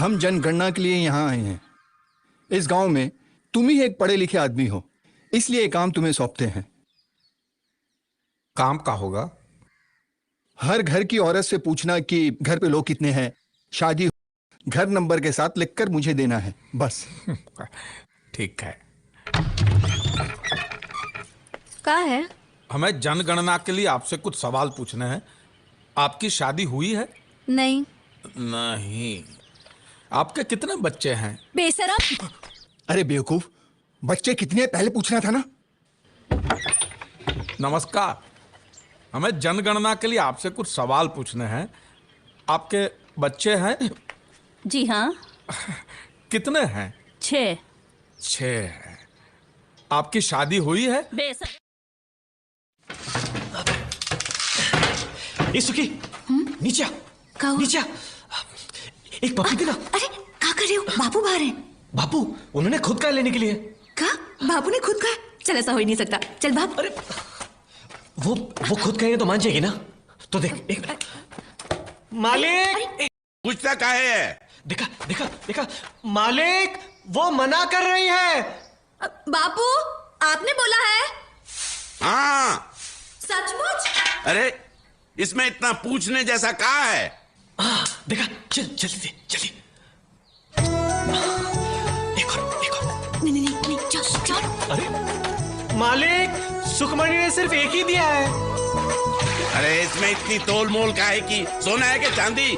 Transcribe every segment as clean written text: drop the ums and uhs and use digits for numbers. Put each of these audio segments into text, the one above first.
हम जनगणना के लिए यहाँ आए हैं। इस गांव में तुम ही एक पढ़े लिखे आदमी हो, इसलिए ये काम तुम्हें सौंपते हैं। काम का होगा? हर घर की औरत से पूछना कि घर पे लोग कितने हैं, शादी घर नंबर के साथ लिखकर मुझे देना है, बस। ठीक है। क्या है? हमें जनगणना के लिए आपसे कुछ सवाल पूछने हैं। आपकी शादी हुई है? नहीं। नहीं। आपके कितने बच्चे हैं? बेशरम। अरे बेवकूफ, बच्चे कितने पहले पूछना था ना। नमस्कार, हमें जनगणना के लिए आपसे कुछ सवाल पूछने हैं। आपके बच्चे हैं? जी हाँ। कितने हैं? 6। 6 हैं। आपकी शादी हुई है? बेशरम। ये सुखी, नीचे आ, नीचे आ। एक पपी देना। अरे क्या कर रहे हो? बापू बाहर हैं। बापू उन्होंने खुद का लेने के लिए। क्या? बापू ने खुद का? चल ऐसा हो ही नहीं सकता। चल बाप। अरे वो खुद कहेंगे तो मान जाएगी ना। तो देख एक मालिक। पूछता काहे है? देखा देखा देखा मालिक, वो मना कर रही है। बापू आपने बोला है? हाँ। सचमुच? अरे इसमें इतना पूछने जैसा कहा है? देखा, चल जल्दी जल्दी। एक और। नहीं चल। अरे मालिक, सुखमणि ने सिर्फ एक ही दिया है। अरे इसमें इतनी तोल मोल का है कि सोना है कि चांदी?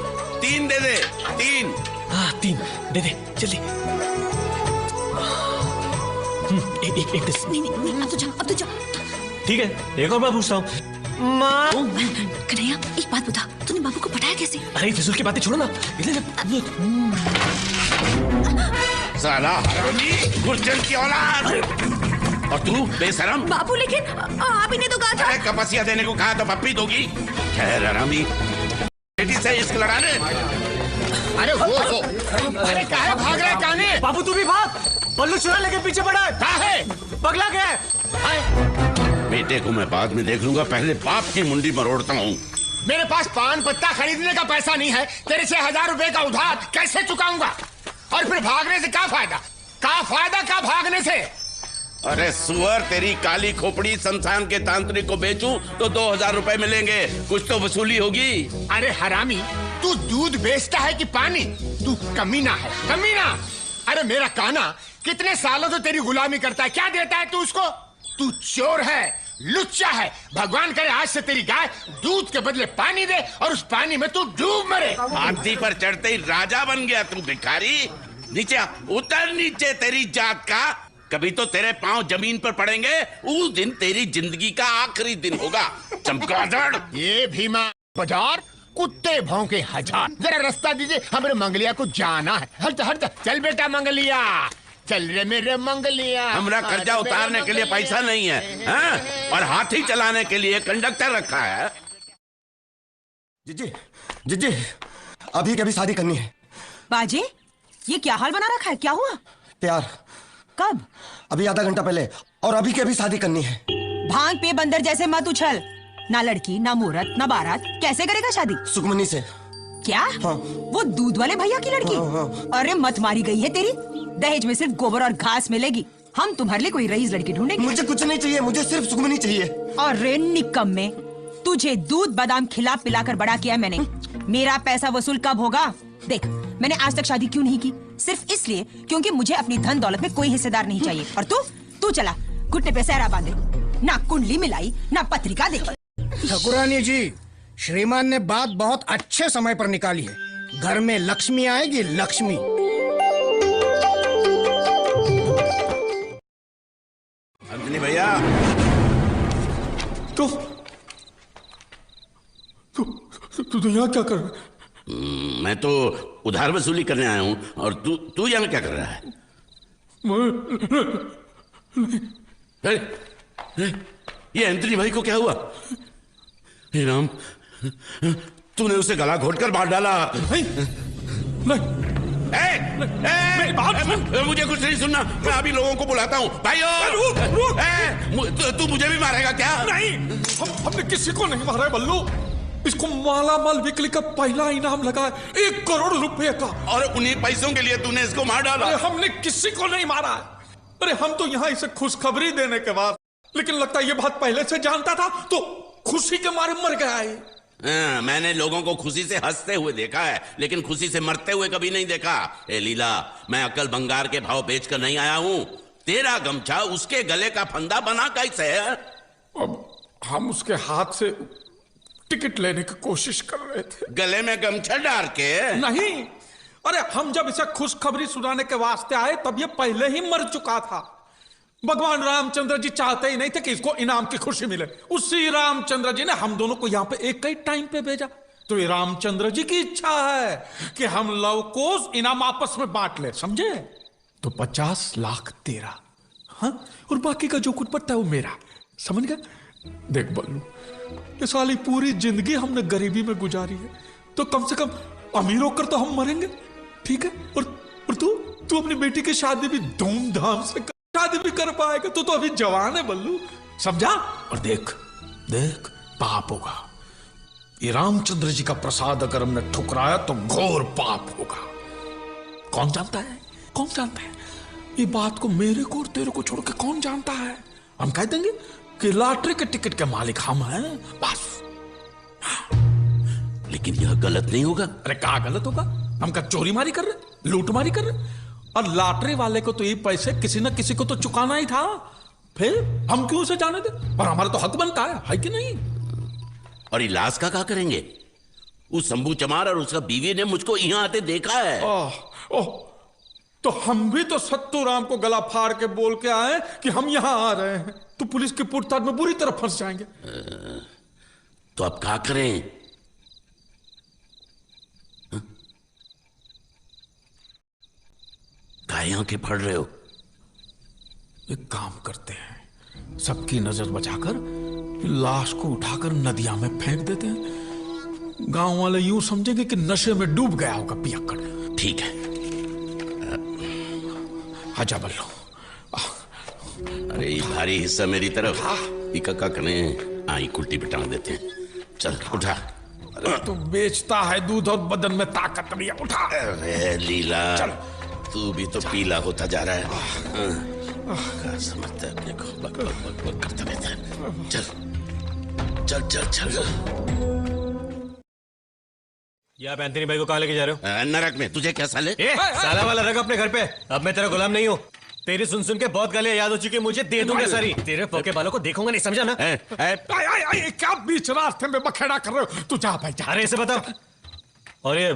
3 दे दे। 3। हाँ 3 दे दे जल्दी। एक नहीं अब तो जा। ठीक है, एक और बार पूछता हूँ। माँ कन्हैया, एक बात बता, तूने बाबू को पटाया कैसे? अरे फिजूल की बातें छोड़ो ना। साला हरामी, गुर्जन की औलाद। और तू बेशरम। बापू लेकिन आप ही ने तो कहा था। अरे कपसिया देने को कहा तो पप्पी दोगी। खैर हरामी, बेटी से इश्क लड़ाने। अरे वो अरे काहे भाग रहा है काने? बाबू तू भी भाग, बल्लू चुरा लेके पीछे पड़ा है। काहे? पगला गया है। बेटे को मैं बाद में देख लूंगा, पहले बाप की मुंडी मरोड़ता हूँ। मेरे पास पान पत्ता खरीदने का पैसा नहीं है, तेरे से 1000 रुपए का उधार कैसे चुकाऊंगा? और फिर भागने से क्या फायदा भागने से? अरे सुअर, तेरी काली खोपड़ी शमशान के तांत्रिक को बेचूं तो 2000 रुपए मिलेंगे, कुछ तो वसूली होगी। अरे हरामी, तू दूध बेचता है कि पानी? तू कमीना है, कमीना। अरे मेरा काना कितने सालों से तेरी गुलामी करता है, क्या देता है तू उसको? तू चोर है, लुच्चा है। भगवान करे आज से तेरी गाय दूध के बदले पानी दे और उस पानी में तू डूब मरे। हाथी पर चढ़ते ही राजा बन गया तू भिखारी। नीचे आ, उतर नीचे। तेरी जात का कभी तो तेरे पांव जमीन पर पड़ेंगे, उस दिन तेरी जिंदगी का आखिरी दिन होगा। चमगादड़। ये भीमा बाजार, कुत्ते भौंके 1000। जरा रास्ता दीजिए, हमारे मंगलिया को जाना है। हट चल बेटा मंगलिया, चल रे मेरे मंगलिया। हमरा कर्जा उतारने के लिए पैसा नहीं है, हाँ? और हाथी चलाने के लिए कंडक्टर रखा है। जीजी अभी कभी शादी करनी है। बाजी, ये क्या हाल बना रखा है? क्या हुआ? प्यार। कब? अभी आधा घंटा पहले। और अभी के अभी शादी करनी है। भांग पे बंदर जैसे मत उछल। ना लड़की, ना मुहूर्त, ना बारात, कैसे करेगा शादी? सुखमनी से। क्या? हाँ। वो दूध वाले भैया की लड़की? हाँ, हाँ। अरे मत मारी गई है तेरी। दहेज में सिर्फ गोबर और घास मिलेगी। हम तुम्हारे लिए कोई रईस लड़की ढूंढेंगे। मुझे कुछ नहीं चाहिए, मुझे सिर्फ सुखमनी चाहिए। अरे निकम्मे, तुझे दूध बादाम खिला पिला कर बड़ा किया मैंने। मेरा पैसा वसूल कब होगा? देख, मैंने आज तक शादी क्यों नहीं की? सिर्फ इसलिए क्योंकि मुझे अपनी धन दौलत में कोई हिस्सेदार नहीं चाहिए। और तू चला घुटने पे सहरा बांधे, ना कुंडली मिलाई, ना पत्रिका देखी। ठाकुरानी जी, श्रीमान ने बात बहुत अच्छे समय पर निकाली है। घर में लक्ष्मी आएगी, लक्ष्मी। अंजनी भैया, तू यहाँ क्या कर रहा है? मैं तो उधार वसूली करने आया हूँ। और तू यहाँ क्या कर रहा है? ये एंथनी भाई को क्या हुआ? हे राम, तूने उसे गला घोटकर मार डाला। नहीं। मुझे कुछ नहीं सुनना, मैं अभी लोगों को बुलाता हूँ। भाइयों, तू मुझे भी मारेगा क्या? नहीं, हमने किसी को नहीं मारा है बल्लू। इसको मालामाल बिकली का पहला इनाम लगा है 1 करोड़ रुपए का। और उन्हीं पैसों के लिए तूने इसको मार डाला? अरे हमने किसी को नहीं मारा। अरे हम तो यहाँ इसे खुशखबरी देने के बाद, लेकिन लगता है ये बात पहले से जानता था तो खुशी के मारे मर गया है। मैंने लोगों को खुशी से हंसते हुए देखा है, लेकिन खुशी से मरते हुए कभी नहीं देखा। ए लीला, मैं अक्ल भंगार के भाव बेचकर नहीं आया हूँ। तेरा गमछा उसके गले का फंदा बना कैसे है? अब हम उसके हाथ से टिकट लेने की कोशिश कर रहे थे। गले में गमछा डाल के? नहीं, अरे हम जब इसे खुशखबरी सुनाने के वास्ते आए तब ये पहले ही मर चुका था। भगवान रामचंद्र जी चाहते ही नहीं थे कि इसको इनाम की खुशी मिले। उसी रामचंद्र जी ने हम दोनों को यहाँ पे एक ही टाइम पे भेजा। तो ये रामचंद्र जी की इच्छा है कि हम लव कोष इनाम आपस में बांट ले, समझे? तो 50 लाख तेरा, हाँ, और बाकी का जो कुछ बचता है वो मेरा, समझ गया? देख बल्लू, ये साली पूरी जिंदगी हमने गरीबी में गुजारी है, तो कम से कम अमीर होकर तो हम मरेंगे, ठीक है? और तू अपनी बेटी की शादी भी धूमधाम से शादी भी कर पाएगा। तू तो अभी जवान है बल्लू, समझा? और देख पाप होगा। ये रामचंद्र जी का प्रसाद अगर हमने ठुकराया तो घोर पाप होगा। कौन जानता है ये बात को? मेरे को और तेरे को छोड़ के कौन जानता है? हम कह देंगे कि लॉटरी के टिकट के मालिक हम हैं, बस। लेकिन यह गलत नहीं होगा। अरे क्या गलत होगा? हम क्या चोरी मारी कर रहे, लूटमारी कर रहे? और लॉटरी वाले को तो ये पैसे किसी न किसी को तो चुकाना ही था, फिर हम क्यों उसे जाने दे? और हमारा तो हक बनता है कि नहीं? और इलाज का क्या करेंगे? उस शंभू चमार और उसका बीवी ने मुझको यहाँ आते देखा है। ओह, तो हम भी तो सत्तू राम को गला फाड़ के बोल के आए कि हम यहाँ आ रहे हैं, तो पुलिस की पूछताछ में बुरी तरह फंस जाएंगे। तो अब क्या करें? काय आंखें फाड़ रहे हो? एक काम करते हैं, सबकी नजर बचाकर लाश को उठाकर नदिया में फेंक देते हैं। गांव वाले यूं समझेंगे कि नशे में डूब गया होगा पियक्कड़। ठीक है। आजा बल्लू। अरे ये भारी हिस्सा मेरी तरफ। इका करें, आई कुल्टी बिठा देते हैं। चल उठा। अरे तू बेचता है दूध और बदन में ताकत नहीं है, उठा। अरे लीला, चल। तू भी तो पीला होता जा रहा है। क्या समझता है अपने को? बक बक बक बक करता रहता है। चल चल चल चल। ये आप एंथनी भाई को कहाँ लेके जा रहे हो? नरक में। तुझे क्या साले? साला वाला रख अपने घर पे। अब मैं तेरा गुलाम नहीं हूँ। तेरी सुन के बहुत गालियां याद हो चुकी, मुझे दे दूंगा सारी। तेरे पोके बालों को देखूंगा नहीं, समझा ना? क्या बीच रास्ते में बखेड़ा कर रहे हो? तू जा भाई जा। अरे इसे बता। और ये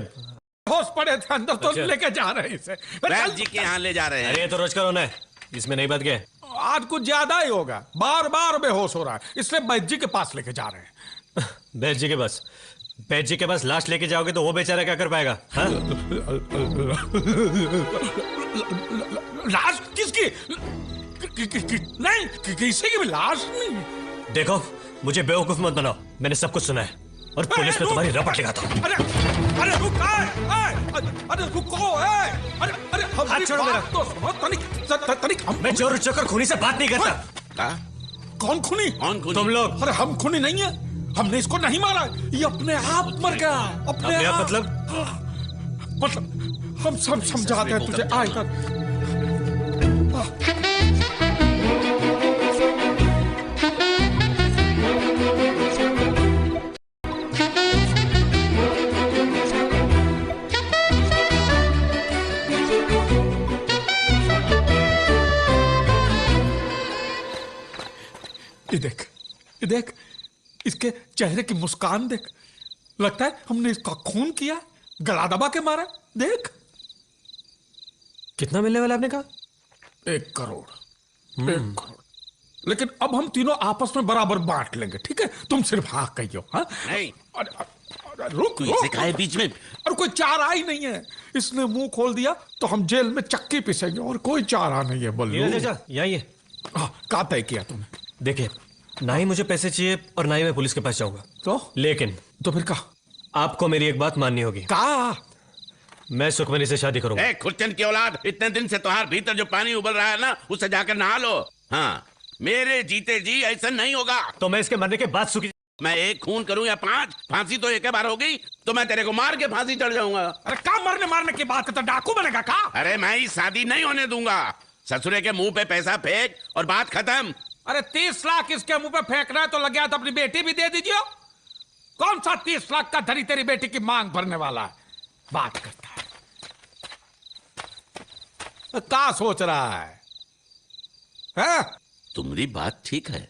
होश पड़े थे अंदर तो लेके जा रहे हैं इसे। वैद्य जी के यहाँ ले जा रहे हैं। अरे ये तो रोज का रोना है, इसमें नहीं बच गए। आज कुछ ज्यादा ही होगा, बार बार बेहोश हो रहा है, इसलिए वैद्य जी के पास लेके जा रहे हैं। वैद्य जी के पास? वैद्य जी के पास लाश लेके जाओगे तो वो बेचारा क्या कर पाएगा? हाँ? लाश किसकी? नहीं, किसी की भी लाश नहीं। देखो, मुझे बेवकूफ मत बनाओ, मैंने सब कुछ सुना है और पुलिस में तुम्हारी रपट लगाता हूँ। अरे रुको, अरे रुको, अरे हाथ छोड़ो मेरा। तो तनिक मैं चोर चक्कर खूनी से बात नहीं करता। कौन खूनी? तुम लोग। अरे हम खूनी नहीं है, हमने इसको नहीं मारा, ये अपने आप मर गया। अपने आप मतलब हम सब समझाते हैं तुझे। आएगा ये देख, इसके चेहरे की मुस्कान देख। लगता है हमने इसका खून किया, गला दबा के मारा। देख। कितना मिलने वाला आपने कहा? 1 करोड़। 1 करोड़। लेकिन अब हम तीनों आपस में बराबर बांट लेंगे, ठीक है? तुम सिर्फ हाँ कहियो। हाँ नहीं। अरे रुक, इसे काहे बीच में? और कोई चारा ही नहीं है। इसने मुंह खोल दिया तो हम जेल में चक्की पिसेंगे, और कोई चारा नहीं है। बल्लू यही है। क्या तय किया तुमने? देखिए, ना ही मुझे पैसे चाहिए और ना ही मैं पुलिस के पास जाऊंगा। लेकिन तो फिर कहा? आपको मेरी एक बात माननी होगी। कहा? मैं सुखमनी से शादी करूंगा। खुर्चन की औलाद, इतने दिन से तुम्हारे भीतर जो पानी उबल रहा है ना, उसे जाकर नहा लो। हाँ, मेरे जीते जी ऐसा नहीं होगा। तो मैं इसके मरने के बाद सुखी मैं एक खून करूं या 5, फांसी तो एक बार हो गई, तो मैं तेरे को मार के फांसी चढ़ जाऊंगा। अरे क्या मरने मारने की बात है, तो डाकू बनेगा का? अरे मैं ही शादी नहीं होने दूंगा। ससुरे के मुंह पे पैसा फेंक और बात खत्म। अरे 30 लाख इसके मुंह पे फेंकना है तो लग गया तो अपनी बेटी भी दे दीजिए। कौन सा 30 लाख का धरी तेरी बेटी की मांग भरने वाला है? बात करता है, क्या सोच रहा है? तुम्हारी बात ठीक है,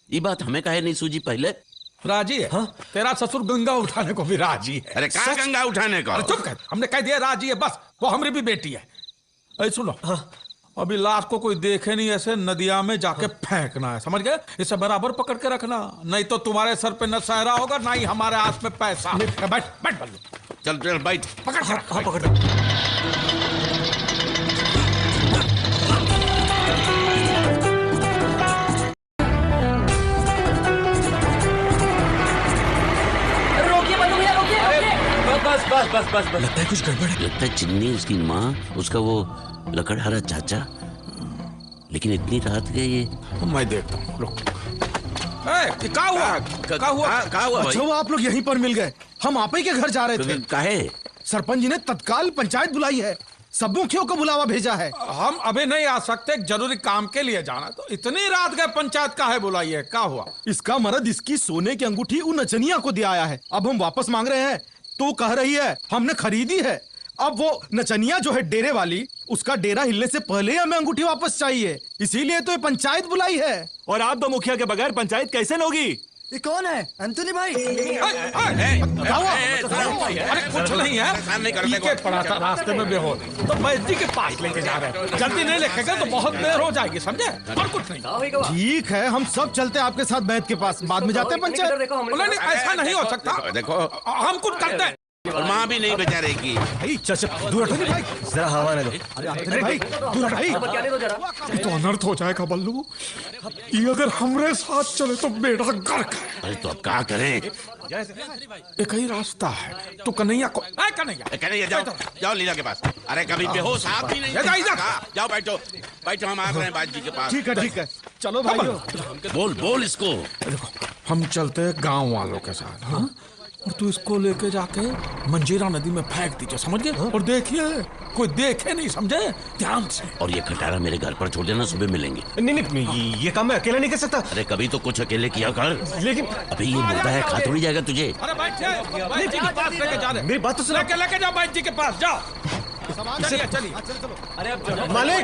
ये बात हमें काहे नहीं सूझी पहले? राजी है? हाँ? तेरा ससुर गंगा उठाने को भी राजी है। अरे कहाँ गंगा उठाने को? अरे चुप कर, हमने कह दिया राजी है, बस वो हमारी भी बेटी है। अरे सुनो, हाँ? अभी लाश को कोई देखे नहीं, ऐसे नदिया में जाके फेंकना है, समझ गए? इसे बराबर पकड़ के रखना, नहीं तो तुम्हारे सर पे न सहरा होगा ना ही हमारे हाथ में पैसा। बैठ बैठ बल्लू, चल चल बैठ, पकड़ के रख। हाँ, पकड़। बस लगता है कुछ गड़बड़ है। लगता है चिन्नी, उसकी माँ, उसका वो लकड़हारा चाचा, लेकिन इतनी रात गए ये। मैं देखता हूँ, रुक। क्या हुआ? क्या हुआ? अच्छा वो आप लोग यहीं पर मिल गए। हम आप ही के घर जा रहे थे। काहे? सरपंच जी ने तत्काल पंचायत बुलाई है, सब मुखियों को बुलावा भेजा है। हम अभी नहीं आ सकते, जरूरी काम के लिए जाना। तो इतनी रात गए पंचायत का है बुलाई है, क्या हुआ? इसका मर्द इसकी सोने की अंगूठी उन नचनिया को दिया आया है। अब हम वापस मांग रहे हैं तो कह रही है हमने खरीदी है। अब वो नचनिया जो है डेरे वाली, उसका डेरा हिलने से पहले ही हमें अंगूठी वापस चाहिए, इसीलिए तो ये पंचायत बुलाई है। और आप दो मुखिया के बगैर पंचायत कैसे होगी? ये कौन है? एंथोनी भाई। अरे कुछ नहीं है, पीछे पड़ा था रास्ते में बेहोश, तो बैद्य के पास लेके जा रहे हैं। जल्दी नहीं लेके गए तो बहुत देर हो जाएगी, समझे? और कुछ नहीं। ठीक है, हम सब चलते हैं आपके साथ बैठ के पास, बाद में जाते हैं पंचायत। नहीं, ऐसा नहीं हो सकता। देखो हम कुछ करते हैं। और माँ भी नहीं बेचारेगी। दूर हटो भाई, जरा हवा ने दो। अरे भाई दूर हटो भाई। ये तो अनर्थ हो जाएगा बल्लू, ये अगर हमरे साथ चले तो बेड़ा गर्क है। अरे तो अब क्या करें? एक ही रास्ता है, तो कन्हैया को कन्हैया जाओ, जाओ लीला के पास। अरे कभी बेहोश आप ही नहीं। जाओ बैठो बैठो, हम आ रहे हैं बाजी जी के पास। ठीक है, चलो भाई। बोल इसको। देखो, हम चलते हैं गांव वालों के साथ, हाँ? और तू इसको लेके जाके मंजीरा नदी में फेंक दीजिए, समझ गए? और देखिए कोई देखे नहीं, समझे? ध्यान से। और ये खटारा मेरे घर पर छोड़ देना, सुबह मिलेंगे। नहीं, ये काम मैं अकेला नहीं कर सकता। अरे कभी तो कुछ अकेले किया कर। लेकिन अभी ये मुद्दा है, खा थोड़ी जाएगा तुझे। अरे बैठ जी के पास लेके जा रहे। मेरी बात तो सुनो। लेके जाओ बैठ जी के पास, जाओ। चलिए। अरे मालिक,